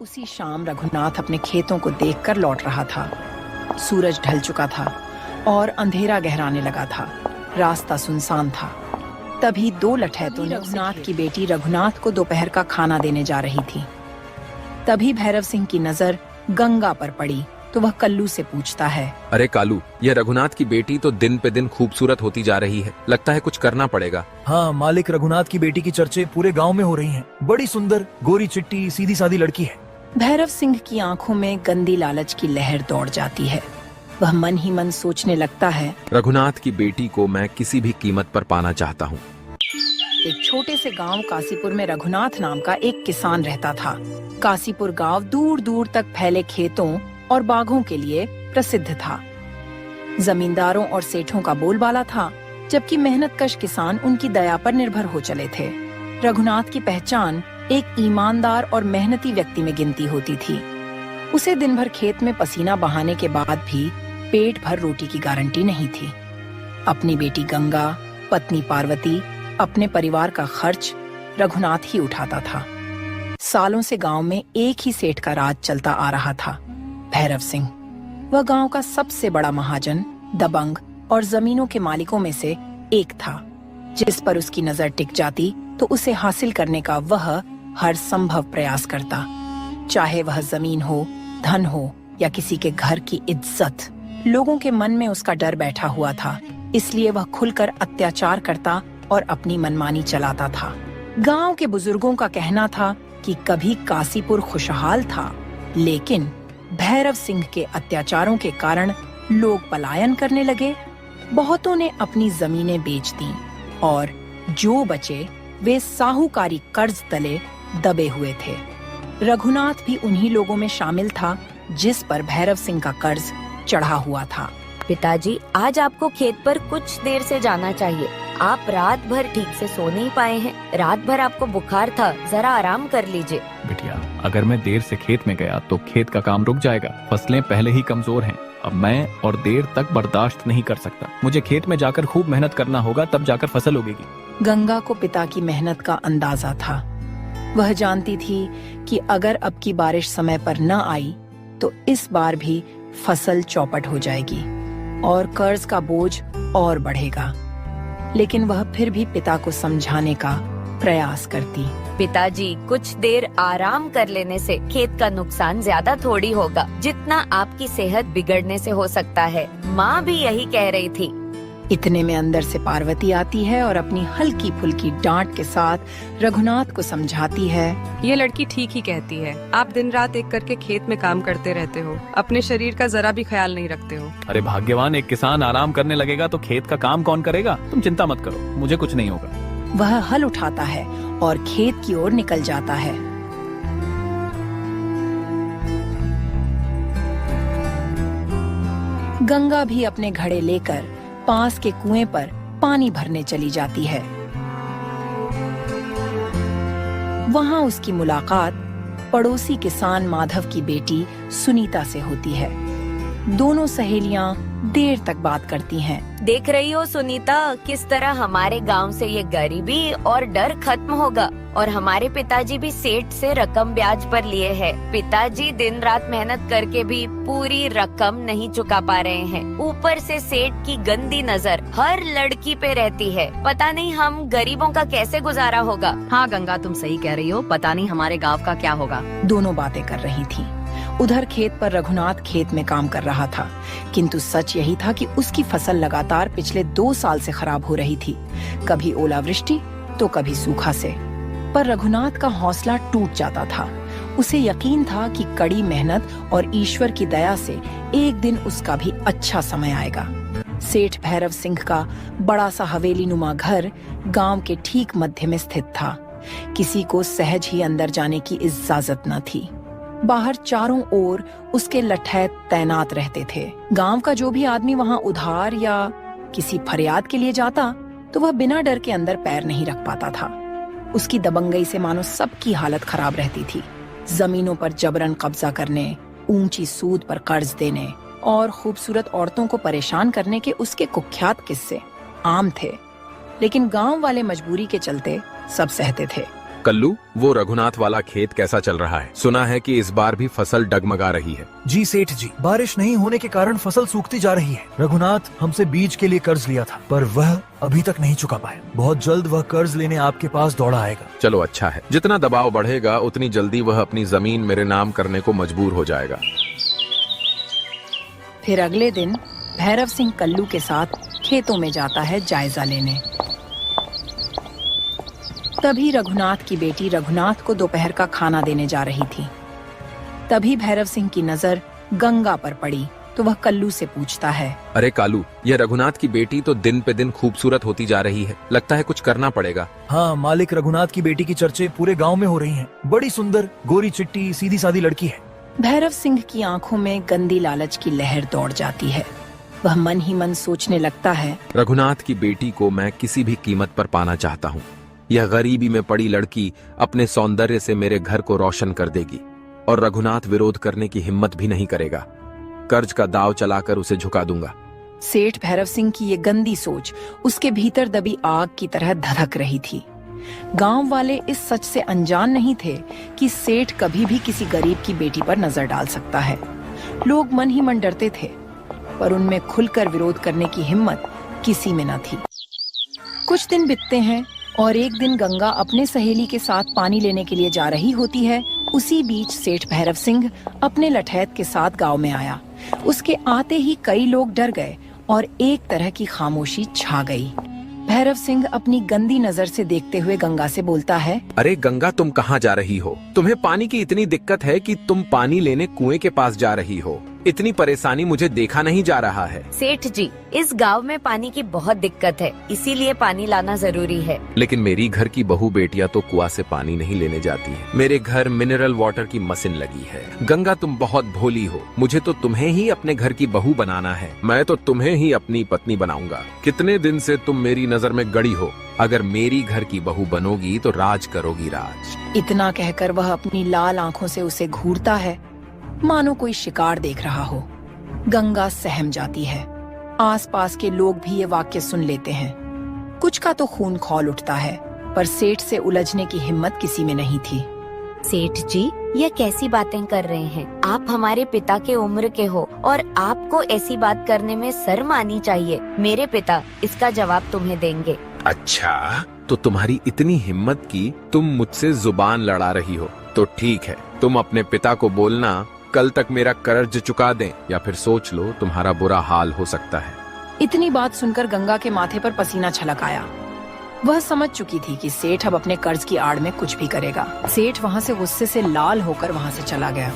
उसी शाम रघुनाथ अपने खेतों को देखकर लौट रहा था। सूरज ढल चुका था और अंधेरा गहराने लगा था। रास्ता सुनसान था। तभी दो लठैतों ने रघुनाथ की बेटी रघुनाथ को दोपहर का खाना देने जा रही थी। तभी भैरव सिंह की नजर गंगा पर पड़ी तो वह कल्लू से पूछता है, अरे कालू, यह रघुनाथ की बेटी तो दिन पे दिन खूबसूरत होती जा रही है। लगता है कुछ करना पड़ेगा। हाँ, मालिक, रघुनाथ की बेटी की चर्चे पूरे गांव में हो रही हैं। बड़ी सुंदर, गोरी चिट्टी, सीधी सादी लड़की है। भैरव सिंह की आंखों में गंदी लालच की लहर दौड़ जाती है। वह मन ही मन सोचने लगता है, रघुनाथ की बेटी को मैं किसी भी कीमत पर पाना चाहता हूँ। एक छोटे से गांव कासीपुर में रघुनाथ नाम का एक किसान रहता था। कासीपुर गांव दूर दूर तक फैले खेतों और बागों के लिए प्रसिद्ध था। जमींदारों और सेठों का बोलबाला था, जबकि मेहनतकश किसान उनकी दया पर निर्भर हो चले थे। रघुनाथ की पहचान एक ईमानदार और मेहनती व्यक्ति में गिनती होती थी। उसे दिन भर खेत में पसीना बहाने के बाद भी पेट भर रोटी की गारंटी नहीं थी। अपनी बेटी गंगा, पत्नी पार्वती, अपने परिवार का खर्च रघुनाथ ही उठाता था। सालों से गांव में एक ही सेठ का राज चलता आ रहा था, भैरव सिंह। वह गांव का सबसे बड़ा महाजन, दबंग और जमीनों के मालिकों में से एक था। जिस पर उसकी नजर टिक जाती तो उसे हासिल करने का वह हर संभव प्रयास करता, चाहे वह जमीन हो, धन हो या किसी के घर की इज्जत। लोगों के मन में उसका डर बैठा हुआ था, इसलिए वह खुलकर अत्याचार करता और अपनी मनमानी चलाता था। गांव के बुजुर्गों का कहना था कि कभी कासीपुर खुशहाल था, लेकिन भैरव सिंह के अत्याचारों के कारण लोग पलायन करने लगे। बहुतों ने अपनी जमीनें बेच दी और जो बचे वे साहूकारी कर्ज तले दबे हुए थे। रघुनाथ भी उन्हीं लोगों में शामिल था जिस पर भैरव सिंह का कर्ज चढ़ा हुआ था। पिताजी, आज आपको खेत पर कुछ देर से जाना चाहिए। आप रात भर ठीक से सो नहीं पाए हैं। रात भर आपको बुखार था, जरा आराम कर लीजिए। बिटिया, अगर मैं देर से खेत में गया तो खेत का काम रुक जाएगा। फसलें पहले ही कमजोर हैं। अब मैं और देर तक बर्दाश्त नहीं कर सकता। मुझे खेत में जाकर खूब मेहनत करना होगा, तब जाकर फसल उगेगी। गंगा को पिता की मेहनत का अंदाजा था। वह जानती थी कि अगर अब की बारिश समय पर न आई तो इस बार भी फसल चौपट हो जाएगी और कर्ज का बोझ और बढ़ेगा। लेकिन वह फिर भी पिता को समझाने का प्रयास करती। पिताजी, कुछ देर आराम कर लेने से खेत का नुकसान ज्यादा थोड़ी होगा जितना आपकी सेहत बिगड़ने से हो सकता है। माँ भी यही कह रही थी। इतने में अंदर से पार्वती आती है और अपनी हल्की फुल्की डांट के साथ रघुनाथ को समझाती है, ये लड़की ठीक ही कहती है। आप दिन रात एक करके खेत में काम करते रहते हो, अपने शरीर का जरा भी ख्याल नहीं रखते हो। अरे भाग्यवान, एक किसान आराम करने लगेगा तो खेत का काम कौन करेगा? तुम चिंता मत करो, मुझे कुछ नहीं होगा। वह हल उठाता है और खेत की ओर निकल जाता है। गंगा भी अपने घड़े लेकर पास के कुएं पर पानी भरने चली जाती है। वहां उसकी मुलाकात पड़ोसी किसान माधव की बेटी सुनीता से होती है। दोनों सहेलियां देर तक बात करती हैं। देख रही हो सुनीता, किस तरह हमारे गांव से ये गरीबी और डर खत्म होगा। और हमारे पिताजी भी सेठ से रकम ब्याज पर लिए हैं। पिताजी दिन रात मेहनत करके भी पूरी रकम नहीं चुका पा रहे हैं। ऊपर से सेठ की गंदी नजर हर लड़की पे रहती है। पता नहीं हम गरीबों का कैसे गुजारा होगा। हाँ गंगा, तुम सही कह रही हो। पता नहीं हमारे गांव का क्या होगा। दोनों बातें कर रही थीं। उधर खेत पर रघुनाथ खेत में काम कर रहा था, किंतु सच यही था कि उसकी फसल लगातार पिछले 2 साल से खराब हो रही थी। कभी ओलावृष्टि तो कभी सूखा से। पर रघुनाथ का हौसला टूट जाता था। उसे यकीन था कि कड़ी मेहनत और ईश्वर की दया से एक दिन उसका भी अच्छा समय आएगा। सेठ भैरव सिंह का बड़ा सा हवेली नुमा घर गांव के ठीक मध्य में स्थित था। किसी को सहज ही अंदर जाने की इजाजत न थी। बाहर चारों ओर उसके लठैत तैनात रहते थे। गांव का जो भी आदमी वहां उधार या किसी फरियाद के लिए जाता तो वह बिना डर के अंदर पैर नहीं रख पाता था। उसकी दबंगई से मानो सबकी हालत खराब रहती थी। जमीनों पर जबरन कब्जा करने, ऊंची सूद पर कर्ज देने और खूबसूरत औरतों को परेशान करने के उसके कुख्यात किस्से आम थे। लेकिन गांव वाले मजबूरी के चलते सब सहते थे। कल्लू, वो रघुनाथ वाला खेत कैसा चल रहा है? सुना है कि इस बार भी फसल डगमगा रही है। जी सेठ जी, बारिश नहीं होने के कारण फसल सूखती जा रही है। रघुनाथ हमसे बीज के लिए कर्ज लिया था, पर वह अभी तक नहीं चुका पाया। बहुत जल्द वह कर्ज लेने आपके पास दौड़ा आएगा। चलो अच्छा है, जितना दबाव बढ़ेगा उतनी जल्दी वह अपनी जमीन मेरे नाम करने को मजबूर हो जाएगा। फिर अगले दिन भैरव सिंह कल्लू के साथ खेतों में जाता है जायजा लेने। तभी रघुनाथ की बेटी रघुनाथ को दोपहर का खाना देने जा रही थी। तभी भैरव सिंह की नजर गंगा पर पड़ी तो वह कल्लू से पूछता है, अरे कालू, यह रघुनाथ की बेटी तो दिन पे दिन खूबसूरत होती जा रही है। लगता है कुछ करना पड़ेगा। हाँ, मालिक, रघुनाथ की बेटी की चर्चे पूरे गांव में हो रही हैं। बड़ी सुंदर, गोरी चिट्टी, सीधी सादी लड़की है। भैरव सिंह की आंखों में गंदी लालच की लहर दौड़ जाती है। वह मन ही मन सोचने लगता है, रघुनाथ की बेटी को मैं किसी भी कीमत पर पाना चाहता हूँ। यह गरीबी में पड़ी लड़की अपने सौंदर्य से मेरे घर को रोशन कर देगी और रघुनाथ विरोध करने की हिम्मत भी नहीं करेगा। कर्ज का दाव चलाकर उसे झुका दूंगा। सेठ भैरव सिंह की ये गंदी सोच उसके भीतर दबी आग की तरह धधक रही थी। गांव वाले इस सच से अनजान नहीं थे कि सेठ कभी भी किसी गरीब की बेटी पर नजर डाल सकता है। लोग मन ही मन डरते थे, पर उनमें खुलकर विरोध करने की हिम्मत किसी में न थी। कुछ दिन बीतते हैं और एक दिन गंगा अपने सहेली के साथ पानी लेने के लिए जा रही होती है। उसी बीच सेठ भैरव सिंह अपने लठैत के साथ गांव में आया। उसके आते ही कई लोग डर गए और एक तरह की खामोशी छा गई। भैरव सिंह अपनी गंदी नजर से देखते हुए गंगा से बोलता है, अरे गंगा, तुम कहाँ जा रही हो? तुम्हें पानी की इतनी दिक्कत है कि तुम पानी लेने कुएं के पास जा रही हो। इतनी परेशानी मुझे देखा नहीं जा रहा है। सेठ जी, इस गांव में पानी की बहुत दिक्कत है, इसीलिए पानी लाना जरूरी है। लेकिन मेरी घर की बहू बेटियां तो कुआं से पानी नहीं लेने जाती हैं। मेरे घर मिनरल वाटर की मशीन लगी है। गंगा, तुम बहुत भोली हो। मुझे तो तुम्हें ही अपने घर की बहू बनाना है। मैं तो तुम्हें ही अपनी पत्नी बनाऊंगा। कितने दिन से तुम मेरी नजर में गड़ी हो। अगर मेरी घर की बहू बनोगी तो राज करोगी राज। इतना कहकर वह अपनी लाल आंखों से उसे घूरता है, मानो कोई शिकार देख रहा हो। गंगा सहम जाती है। आसपास के लोग भी ये वाक्य सुन लेते हैं। कुछ का तो खून खौल उठता है, पर सेठ से उलझने की हिम्मत किसी में नहीं थी। सेठ जी, ये कैसी बातें कर रहे हैं? आप हमारे पिता के उम्र के हो और आपको ऐसी बात करने में शर्म आनी चाहिए। मेरे पिता इसका जवाब तुम्हें देंगे। अच्छा, तो तुम्हारी इतनी हिम्मत की तुम मुझसे जुबान लड़ा रही हो, तो ठीक है। तुम अपने पिता को बोलना कल तक मेरा कर्ज चुका दें, या फिर सोच लो तुम्हारा बुरा हाल हो सकता है। इतनी बात सुनकर गंगा के माथे पर पसीना छलक आया। वह समझ चुकी थी कि सेठ अब अपने कर्ज की आड़ में कुछ भी करेगा। सेठ वहाँ से गुस्से से लाल होकर वहाँ से चला गया।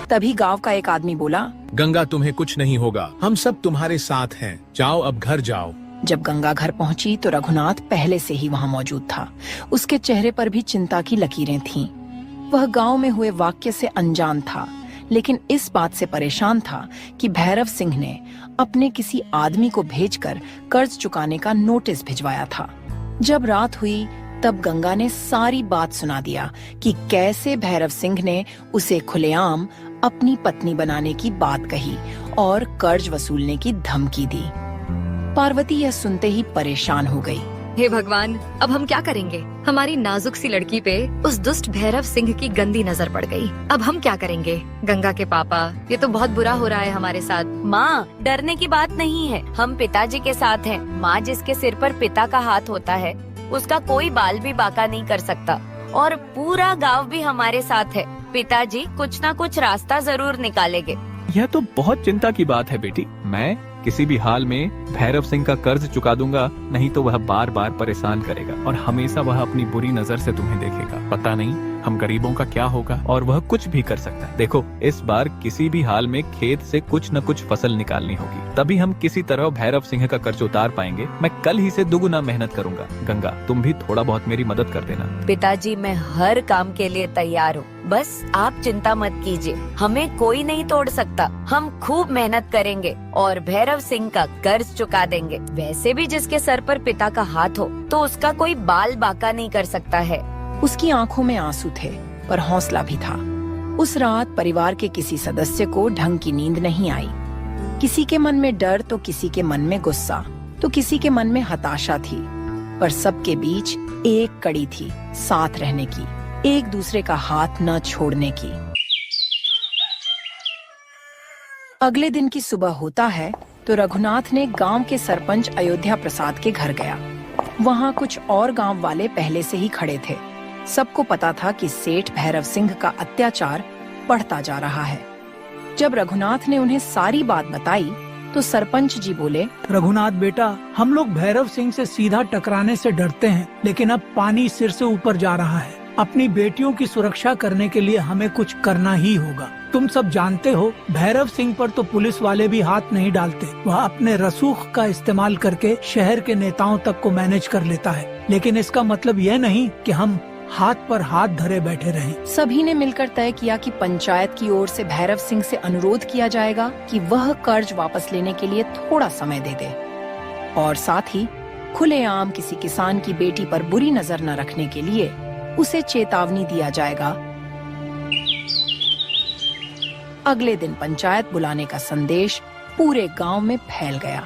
तभी गांव का एक आदमी बोला, गंगा, तुम्हें कुछ नहीं होगा, हम सब तुम्हारे साथ हैं। जाओ, अब घर जाओ। जब गंगा घर पहुंची तो रघुनाथ पहले से ही वहाँ मौजूद था। उसके चेहरे पर भी चिंता की लकीरें थीं। वह गांव में हुए वाक्य से अनजान था, लेकिन इस बात से परेशान था कि भैरव सिंह ने अपने किसी आदमी को भेजकर कर्ज चुकाने का नोटिस भिजवाया था। जब रात हुई तब गंगा ने सारी बात सुना दिया कि कैसे भैरव सिंह ने उसे खुलेआम अपनी पत्नी बनाने की बात कही और कर्ज वसूलने की धमकी दी। पार्वती यह सुनते ही परेशान हो गई। हे भगवान, अब हम क्या करेंगे? हमारी नाजुक सी लड़की पे उस दुष्ट भैरव सिंह की गंदी नजर पड़ गई। अब हम क्या करेंगे? गंगा के पापा, ये तो बहुत बुरा हो रहा है हमारे साथ। माँ, डरने की बात नहीं है, हम पिताजी के साथ हैं। माँ, जिसके सिर पर पिता का हाथ होता है उसका कोई बाल भी बांका नहीं कर सकता, और पूरा गांव भी हमारे साथ है। पिताजी कुछ ना कुछ रास्ता जरूर निकालेंगे। यह तो बहुत चिंता की बात है बेटी। मैं किसी भी हाल में भैरव सिंह का कर्ज चुका दूंगा, नहीं तो वह बार बार परेशान करेगा और हमेशा वह अपनी बुरी नजर से तुम्हें देखेगा। पता नहीं हम गरीबों का क्या होगा, और वह कुछ भी कर सकता है। देखो, इस बार किसी भी हाल में खेत से कुछ न कुछ फसल निकालनी होगी, तभी हम किसी तरह भैरव सिंह का कर्ज उतार पाएंगे। मैं कल ही से दुगुना मेहनत करूंगा। गंगा, तुम भी थोड़ा बहुत मेरी मदद कर देना। पिताजी, मैं हर काम के लिए तैयार हूँ, बस आप चिंता मत कीजिए। हमें कोई नहीं तोड़ सकता। हम खूब मेहनत करेंगे और भैरव सिंह का कर्ज चुका देंगे। वैसे भी जिसके सर पर पिता का हाथ हो तो उसका कोई बाल बांका नहीं कर सकता है। उसकी आंखों में आंसू थे, पर हौसला भी था। उस रात परिवार के किसी सदस्य को ढंग की नींद नहीं आई। किसी के मन में डर तो किसी के मन में गुस्सा, तो किसी के मन में हताशा थी, पर सबके बीच एक कड़ी थी, साथ रहने की। एक दूसरे का हाथ न छोड़ने की। अगले दिन की सुबह होता है तो रघुनाथ ने गांव के सरपंच अयोध्या प्रसाद के घर गया। वहां कुछ और गांव वाले पहले से ही खड़े थे। सबको पता था कि सेठ भैरव सिंह का अत्याचार बढ़ता जा रहा है। जब रघुनाथ ने उन्हें सारी बात बताई तो सरपंच जी बोले, रघुनाथ बेटा, हम लोग भैरव सिंह से सीधा टकराने से डरते हैं, लेकिन अब पानी सिर से ऊपर जा रहा है। अपनी बेटियों की सुरक्षा करने के लिए हमें कुछ करना ही होगा। तुम सब जानते हो, भैरव सिंह पर तो पुलिस वाले भी हाथ नहीं डालते। वह अपने रसूख का इस्तेमाल करके शहर के नेताओं तक को मैनेज कर लेता है। लेकिन इसका मतलब यह नहीं कि हम हाथ पर हाथ धरे बैठे रहें। सभी ने मिलकर तय किया कि पंचायत की ओर से भैरव सिंह से अनुरोध किया जाएगा कि वह कर्ज वापस लेने के लिए थोड़ा समय दे दे और साथ ही खुलेआम किसी किसान की बेटी पर बुरी नजर न रखने के लिए उसे चेतावनी दिया जाएगा। अगले दिन पंचायत बुलाने का संदेश पूरे गांव में फैल गया।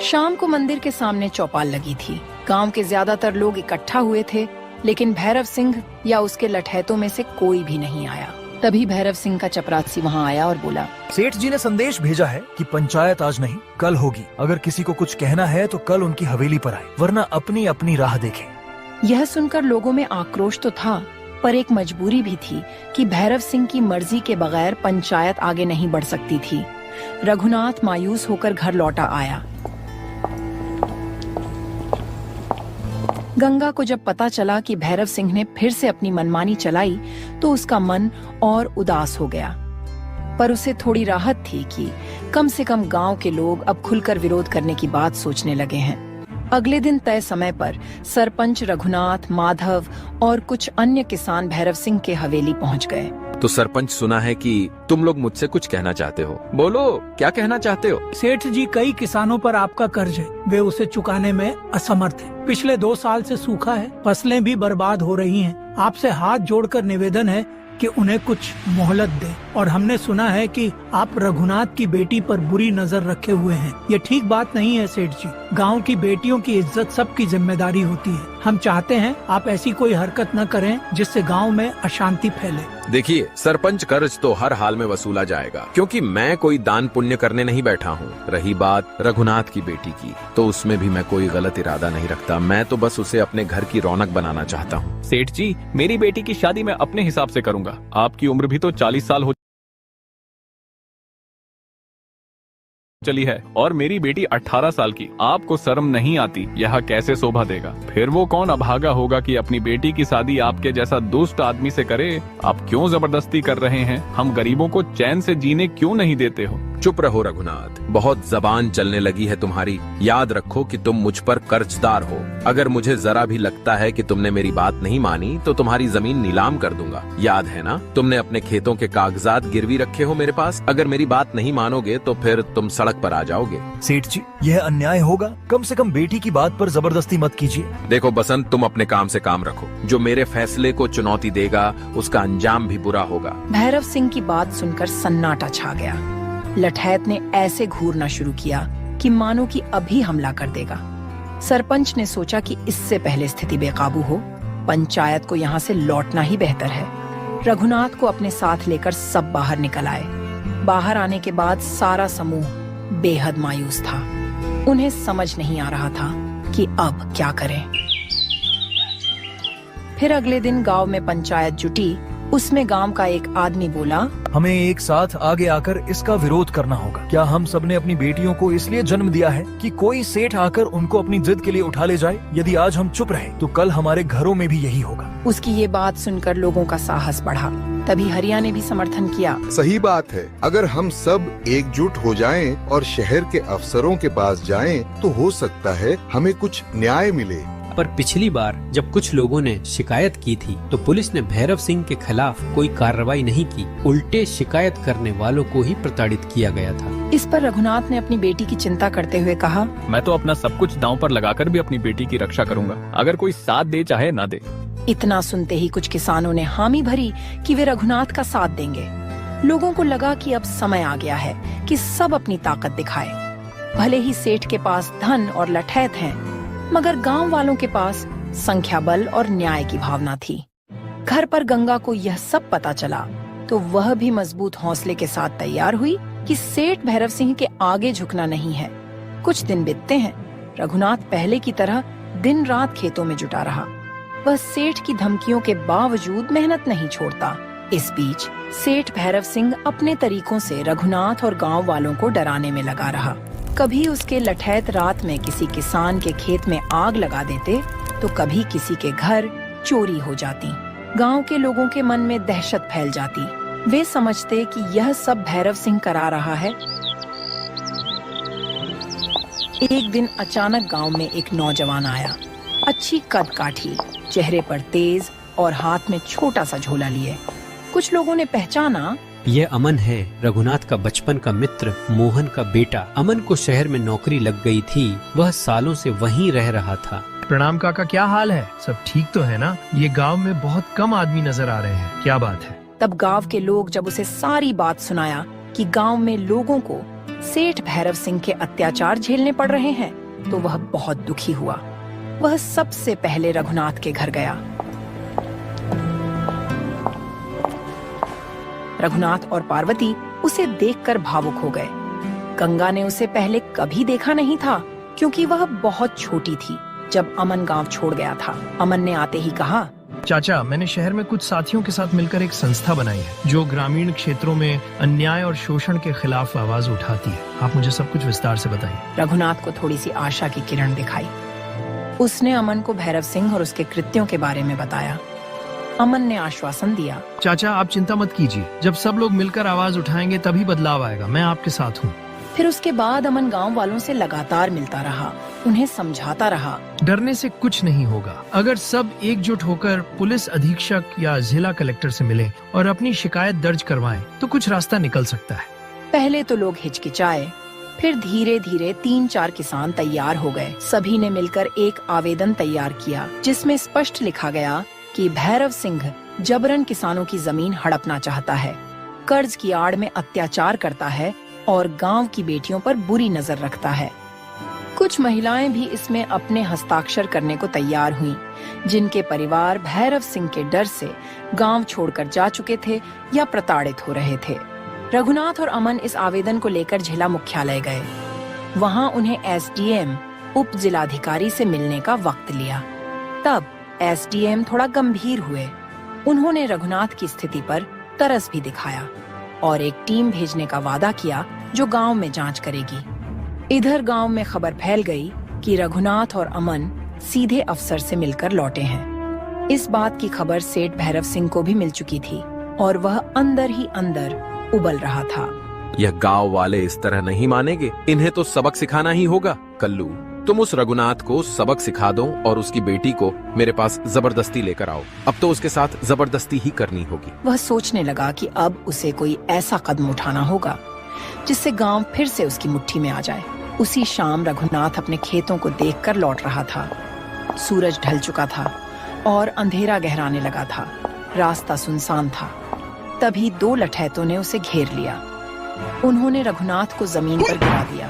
शाम को मंदिर के सामने चौपाल लगी थी। गांव के ज्यादातर लोग इकट्ठा हुए थे, लेकिन भैरव सिंह या उसके लठैतों में से कोई भी नहीं आया। तभी भैरव सिंह का चपरासी वहां आया और बोला, सेठ जी ने संदेश भेजा है कि पंचायत आज नहीं कल होगी। अगर किसी को कुछ कहना है तो कल उनकी हवेली पर आए, वरना अपनी अपनी राह देखें। यह सुनकर लोगों में आक्रोश तो था, पर एक मजबूरी भी थी कि भैरव सिंह की मर्जी के बगैर पंचायत आगे नहीं बढ़ सकती थी। रघुनाथ मायूस होकर घर लौटा आया। गंगा को जब पता चला कि भैरव सिंह ने फिर से अपनी मनमानी चलाई तो उसका मन और उदास हो गया। पर उसे थोड़ी राहत थी कि कम से कम गांव के लोग अब खुलकर विरोध करने की बात सोचने लगे हैं। अगले दिन तय समय पर सरपंच रघुनाथ, माधव और कुछ अन्य किसान भैरव सिंह के हवेली पहुंच गए। तो सरपंच, सुना है कि तुम लोग मुझसे कुछ कहना चाहते हो। बोलो, क्या कहना चाहते हो? सेठ जी, कई किसानों पर आपका कर्ज है, वे उसे चुकाने में असमर्थ हैं। पिछले 2 साल से सूखा है, फसलें भी बर्बाद हो रही हैं। आपसे हाथ जोड़कर निवेदन है कि उन्हें कुछ मोहलत दें। और हमने सुना है कि आप रघुनाथ की बेटी पर बुरी नजर रखे हुए हैं। ये ठीक बात नहीं है सेठ जी। गांव की बेटियों की इज्जत सबकी जिम्मेदारी होती है। हम चाहते हैं आप ऐसी कोई हरकत न करें जिससे गांव में अशांति फैले। देखिए सरपंच, कर्ज तो हर हाल में वसूला जाएगा, क्योंकि मैं कोई दान पुण्य करने नहीं बैठा हूँ। रही बात रघुनाथ की बेटी की, तो उसमें भी मैं कोई गलत इरादा नहीं रखता। मैं तो बस उसे अपने घर की रौनक बनाना चाहता हूँ। सेठ जी, मेरी बेटी की शादी मैं अपने हिसाब से करूंगा। आपकी उम्र भी तो 40 साल हो चली है और मेरी बेटी 18 साल की। आपको शर्म नहीं आती? यह कैसे शोभा देगा? फिर वो कौन अभागा होगा कि अपनी बेटी की शादी आपके जैसा दुष्ट आदमी से करे? आप क्यों जबरदस्ती कर रहे हैं? हम गरीबों को चैन से जीने क्यों नहीं देते हो? चुप रहो रघुनाथ, बहुत जबान चलने लगी है तुम्हारी। याद रखो कि तुम मुझ पर कर्जदार हो। अगर मुझे जरा भी लगता है कि तुमने मेरी बात नहीं मानी तो तुम्हारी जमीन नीलाम कर दूंगा। याद है ना, तुमने अपने खेतों के कागजात गिरवी रखे हो मेरे पास। अगर मेरी बात नहीं मानोगे तो फिर तुम सड़क पर आ जाओगे। सेठ जी, यह अन्याय होगा। कम से कम बेटी की बात पर जबरदस्ती मत कीजिए। देखो बसंत, तुम अपने काम से काम रखो। जो मेरे फैसले को चुनौती देगा उसका अंजाम भी बुरा होगा। भैरव सिंह की बात सुनकर सन्नाटा छा गया। लठैत ने ऐसे घूरना शुरू किया कि मानो कि अभी हमला कर देगा। सरपंच ने सोचा कि इससे पहले स्थिति बेकाबू हो, पंचायत को यहाँ से लौटना ही बेहतर है। रघुनाथ को अपने साथ लेकर सब बाहर निकल आए। बाहर आने के बाद सारा समूह बेहद मायूस था। उन्हें समझ नहीं आ रहा था कि अब क्या करें। फिर अगले दिन गांव में पंचायत जुटी। उसमें गांव का एक आदमी बोला, हमें एक साथ आगे आकर इसका विरोध करना होगा। क्या हम सबने अपनी बेटियों को इसलिए जन्म दिया है कि कोई सेठ आकर उनको अपनी जिद के लिए उठा ले जाए? यदि आज हम चुप रहे तो कल हमारे घरों में भी यही होगा। उसकी ये बात सुनकर लोगों का साहस बढ़ा। तभी हरिया ने भी समर्थन किया। सही बात है। अगर हम सब एकजुट हो जाएं और शहर के अफसरों के पास जाएं, तो हो सकता है हमें कुछ न्याय मिले। पर पिछली बार जब कुछ लोगों ने शिकायत की थी तो पुलिस ने भैरव सिंह के खिलाफ कोई कार्रवाई नहीं की। उल्टे शिकायत करने वालों को ही प्रताड़ित किया गया था। इस पर रघुनाथ ने अपनी बेटी की चिंता करते हुए कहा, मैं तो अपना सब कुछ दांव पर लगाकर भी अपनी बेटी की रक्षा करूंगा, अगर कोई साथ दे चाहे ना दे। इतना सुनते ही कुछ किसानों ने हामी भरी कि वे रघुनाथ का साथ देंगे। लोगों को लगा कि अब समय आ गया है कि सब अपनी ताकत दिखाए। भले ही सेठ के पास धन और लठैत हैं, मगर गांव वालों के पास संख्या बल और न्याय की भावना थी। घर पर गंगा को यह सब पता चला तो वह भी मजबूत हौसले के साथ तैयार हुई कि सेठ भैरव सिंह के आगे झुकना नहीं है। कुछ दिन बीतते हैं। रघुनाथ पहले की तरह दिन रात खेतों में जुटा रहा। वह सेठ की धमकियों के बावजूद मेहनत नहीं छोड़ता। इस बीच सेठ भैरव सिंह अपने तरीकों से रघुनाथ और गांव वालों को डराने में लगा रहा। कभी उसके लठैत रात में किसी किसान के खेत में आग लगा देते तो कभी किसी के घर चोरी हो जाती। गांव के लोगों के मन में दहशत फैल जाती। वे समझते कि यह सब भैरव सिंह करा रहा है। एक दिन अचानक गांव में एक नौजवान आया। अच्छी कद काठी, चेहरे पर तेज और हाथ में छोटा सा झोला लिए। कुछ लोगों ने पहचाना, यह अमन है, रघुनाथ का बचपन का मित्र, मोहन का बेटा। अमन को शहर में नौकरी लग गई थी। वह सालों से वहीं रह रहा था। प्रणाम काका, क्या हाल है? सब ठीक तो है ना? ये गांव में बहुत कम आदमी नजर आ रहे हैं, क्या बात है? तब गांव के लोग जब उसे सारी बात सुनाया कि गांव में लोगों को सेठ भैरव सिंह के अत्याचार झेलने पड़ रहे हैं तो वह बहुत दुखी हुआ। वह सबसे पहले रघुनाथ के घर गया। रघुनाथ और पार्वती उसे देखकर भावुक हो गए। गंगा ने उसे पहले कभी देखा नहीं था क्योंकि वह बहुत छोटी थी जब अमन गांव छोड़ गया था। अमन ने आते ही कहा, चाचा, मैंने शहर में कुछ साथियों के साथ मिलकर एक संस्था बनाई है जो ग्रामीण क्षेत्रों में अन्याय और शोषण के खिलाफ आवाज उठाती है। आप मुझे सब कुछ विस्तार से बताइए। रघुनाथ को थोड़ी सी आशा की किरण दिखाई। उसने अमन को भैरव सिंह और उसके कृत्यों के बारे में बताया। अमन ने आश्वासन दिया, चाचा आप चिंता मत कीजिए, जब सब लोग मिलकर आवाज उठाएंगे तभी बदलाव आएगा। मैं आपके साथ हूँ। फिर उसके बाद अमन गांव वालों से लगातार मिलता रहा, उन्हें समझाता रहा। डरने से कुछ नहीं होगा। अगर सब एकजुट होकर पुलिस अधीक्षक या जिला कलेक्टर से मिलें और अपनी शिकायत दर्ज करवाएं तो कुछ रास्ता निकल सकता है। पहले तो लोग हिचकिचाए, फिर धीरे धीरे 3-4 किसान तैयार हो गए। सभी ने मिलकर एक आवेदन तैयार किया जिसमें स्पष्ट लिखा गया कि भैरव सिंह जबरन किसानों की जमीन हड़पना चाहता है, कर्ज की आड़ में अत्याचार करता है और गांव की बेटियों पर बुरी नजर रखता है। कुछ महिलाएं भी इसमें अपने हस्ताक्षर करने को तैयार हुईं, जिनके परिवार भैरव सिंह के डर से गांव छोड़कर जा चुके थे या प्रताड़ित हो रहे थे। रघुनाथ और अमन इस आवेदन को लेकर जिला मुख्यालय गए। वहां उन्हें एसडीएम, उप जिलाधिकारी से मिलने का वक्त लिया। तब एसडीएम थोड़ा गंभीर हुए। उन्होंने रघुनाथ की स्थिति पर तरस भी दिखाया और एक टीम भेजने का वादा किया जो गांव में जांच करेगी। इधर गांव में खबर फैल गई कि रघुनाथ और अमन सीधे अफसर से मिलकर लौटे हैं। इस बात की खबर सेठ भैरव सिंह को भी मिल चुकी थी और वह अंदर ही अंदर उबल रहा था। यह गांव वाले इस तरह नहीं मानेंगे, इन्हें तो सबक सिखाना ही होगा। कल्लू, तुम उस रघुनाथ को सबक सिखा दो और उसकी बेटी को मेरे पास जबरदस्ती लेकर आओ। अब तो उसके साथ जबरदस्ती ही करनी होगी। वह सोचने लगा कि अब उसे कोई ऐसा कदम उठाना होगा जिससे गांव फिर से उसकी मुट्ठी में आ जाए। उसी शाम रघुनाथ अपने खेतों को देखकर लौट रहा था। सूरज ढल चुका था और अंधेरा गहराने लगा था। रास्ता सुनसान था। तभी 2 लठैतों ने उसे घेर लिया। उन्होंने रघुनाथ को जमीन पर गिरा दिया,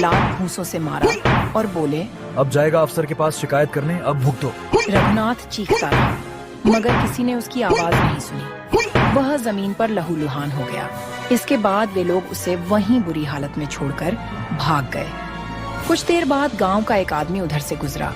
लात भूसों से मारा और बोले, अब जाएगा अफसर के पास शिकायत करने, अब भुगतो। रघुनाथ चीखता रहा मगर किसी ने उसकी आवाज नहीं सुनी। वह जमीन पर लहूलुहान हो गया। इसके बाद वे लोग उसे वहीं बुरी हालत में छोड़कर भाग गए। कुछ देर बाद गांव का एक आदमी उधर से गुजरा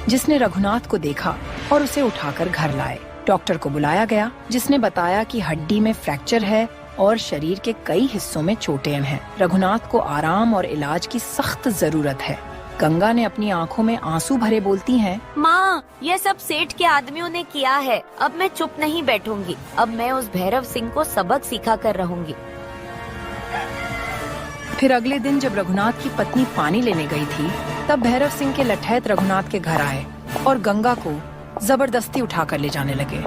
जिसने रघुनाथ को देखा और उसे उठाकर घर लाए। डॉक्टर को बुलाया गया जिसने बताया कि हड्डी में फ्रैक्चर है और शरीर के कई हिस्सों में चोटें हैं। रघुनाथ को आराम और इलाज की सख्त जरूरत है। गंगा ने अपनी आंखों में आंसू भरे बोलती हैं, माँ, ये सब सेठ के आदमियों ने किया है। अब मैं चुप नहीं बैठूंगी। अब मैं उस भैरव सिंह को सबक सिखा कर रहूंगी। फिर अगले दिन जब रघुनाथ की पत्नी पानी लेने गई थी तब भैरव सिंह के लठैत रघुनाथ के घर आए और गंगा को जबरदस्ती उठाकर ले जाने लगे।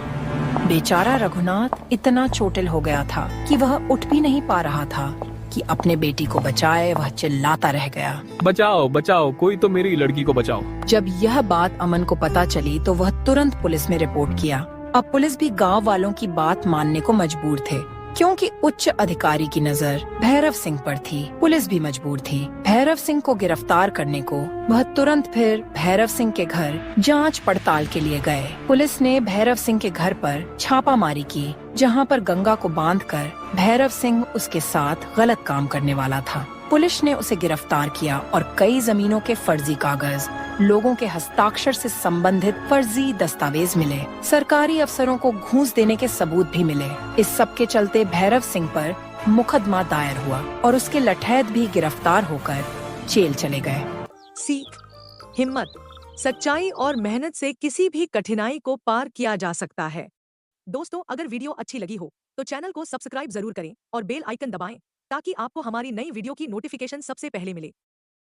बेचारा रघुनाथ इतना चोटिल हो गया था कि वह उठ भी नहीं पा रहा था कि अपने बेटी को बचाए। वह चिल्लाता रह गया, बचाओ बचाओ, कोई तो मेरी लड़की को बचाओ। जब यह बात अमन को पता चली तो वह तुरंत पुलिस में रिपोर्ट किया। अब पुलिस भी गांव वालों की बात मानने को मजबूर थे क्योंकि उच्च अधिकारी की नजर भैरव सिंह पर थी, पुलिस भी मजबूर थी भैरव सिंह को गिरफ्तार करने को। वह तुरंत फिर भैरव सिंह के घर जांच पड़ताल के लिए गए। पुलिस ने भैरव सिंह के घर पर छापामारी की, जहां पर गंगा को बांधकर भैरव सिंह उसके साथ गलत काम करने वाला था। पुलिस ने उसे गिरफ्तार किया और कई जमीनों के फर्जी कागज, लोगों के हस्ताक्षर से संबंधित फर्जी दस्तावेज मिले। सरकारी अफसरों को घूस देने के सबूत भी मिले। इस सब के चलते भैरव सिंह पर मुकदमा दायर हुआ और उसके लठैत भी गिरफ्तार होकर जेल चले गए। सीख, हिम्मत, सच्चाई और मेहनत से किसी भी कठिनाई को पार किया जा सकता है। दोस्तों, अगर वीडियो अच्छी लगी हो तो चैनल को सब्सक्राइब जरूर करें और बेल आइकन दबाएं ताकि आपको हमारी नई वीडियो की नोटिफिकेशन सबसे पहले मिले।